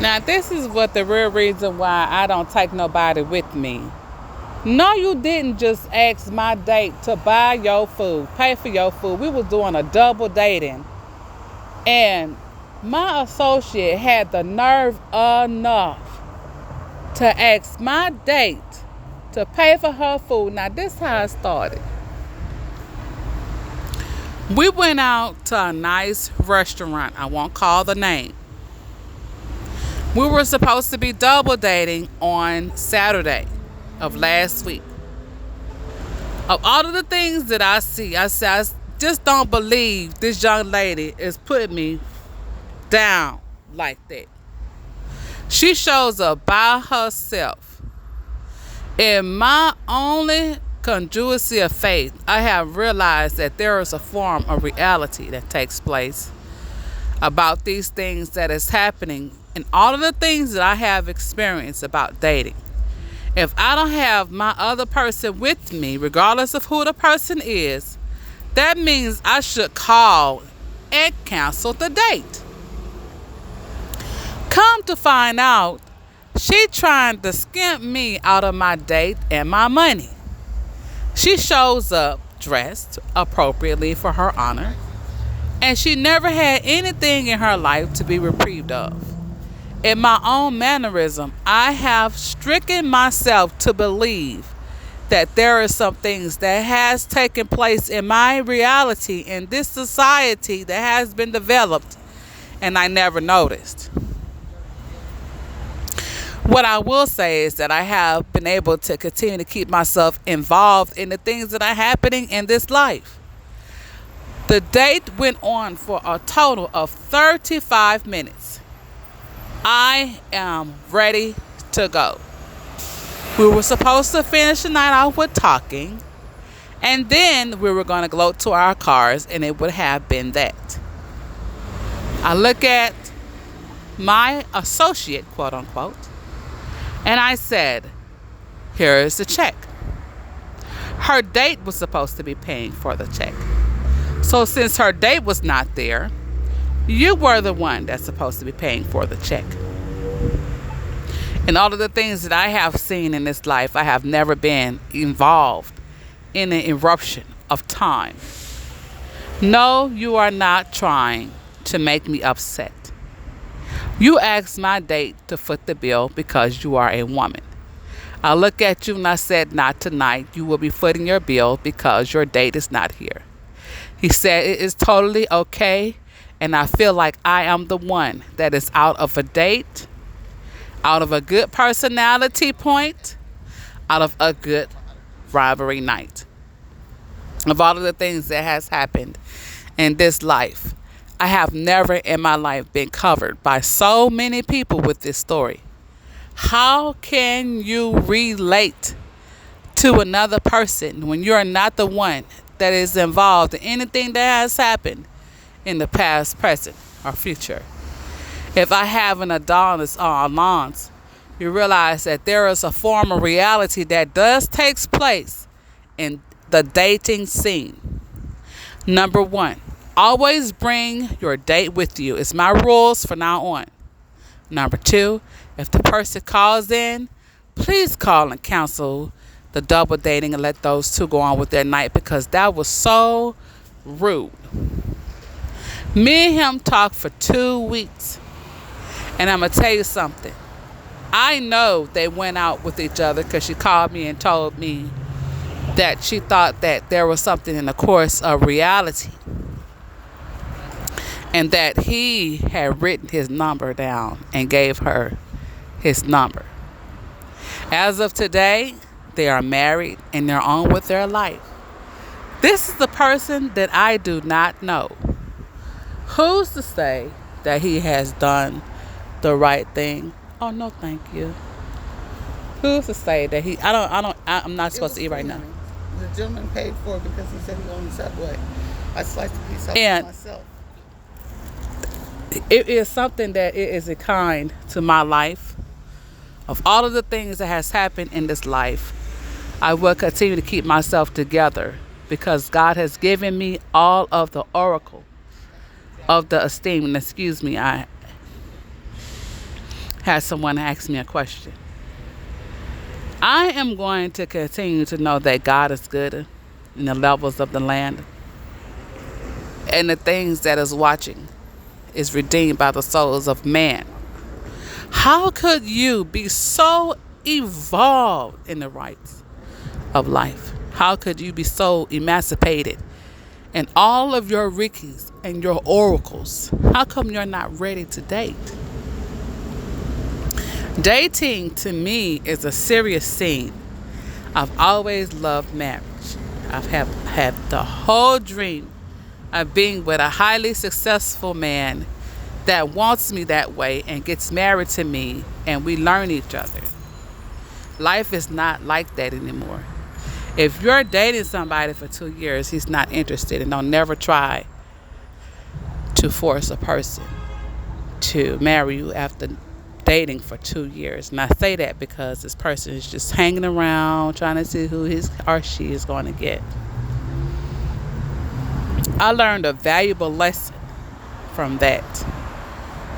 Now, this is what the real reason why I don't take nobody with me. No, you didn't just ask my date to buy your food, pay for your food. We was doing a double dating. And my associate had the nerve enough to ask my date to pay for her food. Now, this is how it started. We went out to a nice restaurant. I won't call the name. We were supposed to be double dating on Saturday of last week. Of all of the things that I see, I just don't believe this young lady is putting me down like that. She shows up by herself. In my only conjugacy of faith, I have realized that there is a form of reality that takes place about these things that is happening and all of the things that I have experienced about dating. If I don't have my other person with me, regardless of who the person is, that means I should call and cancel the date. Come to find out, she trying to skimp me out of my date and my money. She shows up dressed appropriately for her honor, and she never had anything in her life to be reprieved of. In my own mannerism, I have stricken myself to believe that there are some things that has taken place in my reality in this society that has been developed, and I never noticed. What I will say is that I have been able to continue to keep myself involved in the things that are happening in this life. The date went on for a total of 35 minutes. I am ready to go. We were supposed to finish the night off with talking, and then we were going to go to our cars, and it would have been that. I look at my associate, quote unquote, and I said, here is the check. Her date was supposed to be paying for the check. So since her date was not there, you were the one that's supposed to be paying for the check. And all of the things that I have seen in this life, I have never been involved in an eruption of time. No, you are not trying to make me upset. You asked my date to foot the bill because you are a woman. I look at you and I said, not tonight. You will be footing your bill because your date is not here. He said it is totally okay, and I feel like I am the one that is out of a date, out of a good personality point, out of a good rivalry night. Of all of the things that has happened in this life, I have never in my life been covered by so many people with this story. How can you relate to another person when you're not the one that is involved in anything that has happened in the past, present, or future? If I have an Adonis or Alon's, you realize that there is a form of reality that does take place in the dating scene. Number one, always bring your date with you. It's my rules from now on. Number two, if the person calls in, please call and cancel the double dating and let those two go on with their night, because that was so rude. Me and him talked for 2 weeks. And I'm going to tell you something. I know they went out with each other because she called me and told me that she thought that there was something in the course of reality, and that he had written his number down and gave her his number. As of today, they are married and they're on with their life. This is the person that I do not know. Who's to say that he has done the right thing? Oh, no, thank you. Who's to say that I'm not supposed to eat right now. The gentleman paid for it because he said he owned the Subway. I sliced a piece up And for myself. it is something that it is a kind to my life. Of all of the things that has happened in this life, I will continue to keep myself together because God has given me all of the oracle of the esteem. And excuse me, had someone ask me a question. I am going to continue to know that God is good in the levels of the land, and the things that is watching is redeemed by the souls of man. How could you be so evolved in the rights of life? How could you be so emancipated in all of your rickies and your oracles? How come you're not ready to date? Dating to me is a serious scene. I've always loved marriage. I've had the whole dream of being with a highly successful man that wants me that way and gets married to me and we learn each other. Life is not like that anymore. If you're dating somebody for 2 years, he's not interested, and don't never try to force a person to marry you after dating for 2 years. And I say that because this person is just hanging around trying to see who his or she is going to get. I learned a valuable lesson from that.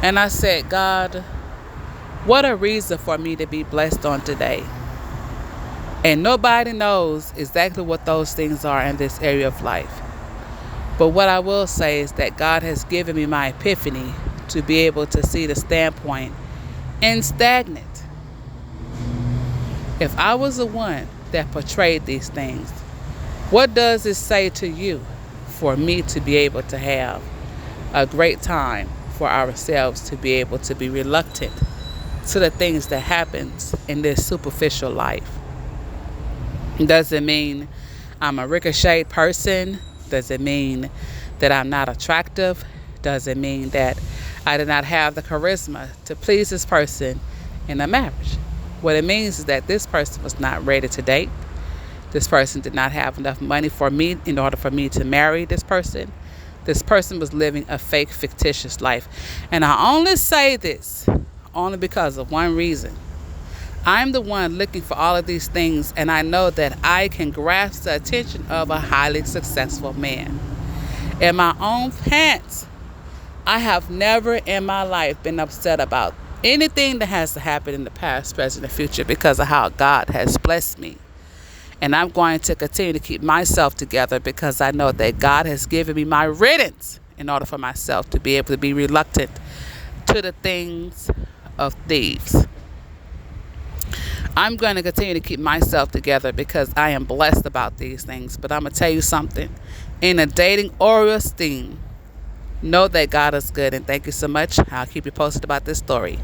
And I said, God, what a reason for me to be blessed on today. And nobody knows exactly what those things are in this area of life. But what I will say is that God has given me my epiphany to be able to see the standpoint and stagnant. If I was the one that portrayed these things, what does it say to you for me to be able to have a great time for ourselves, to be able to be reluctant to the things that happens in this superficial life? Does it mean I'm a ricocheted person? Does it mean that I'm not attractive? Does it mean that I did not have the charisma to please this person in a marriage? What it means is that this person was not ready to date. This person did not have enough money for me in order for me to marry this person. This person was living a fake, fictitious life. And I only say this only because of one reason. I'm the one looking for all of these things, and I know that I can grasp the attention of a highly successful man. In my own pants, I have never in my life been upset about anything that has to happen in the past, present, and future because of how God has blessed me. And I'm going to continue to keep myself together because I know that God has given me my riddance in order for myself to be able to be reluctant to the things of thieves. I'm going to continue to keep myself together because I am blessed about these things. But I'm going to tell you something. In a dating or esteem, know that God is good. And thank you so much. I'll keep you posted about this story.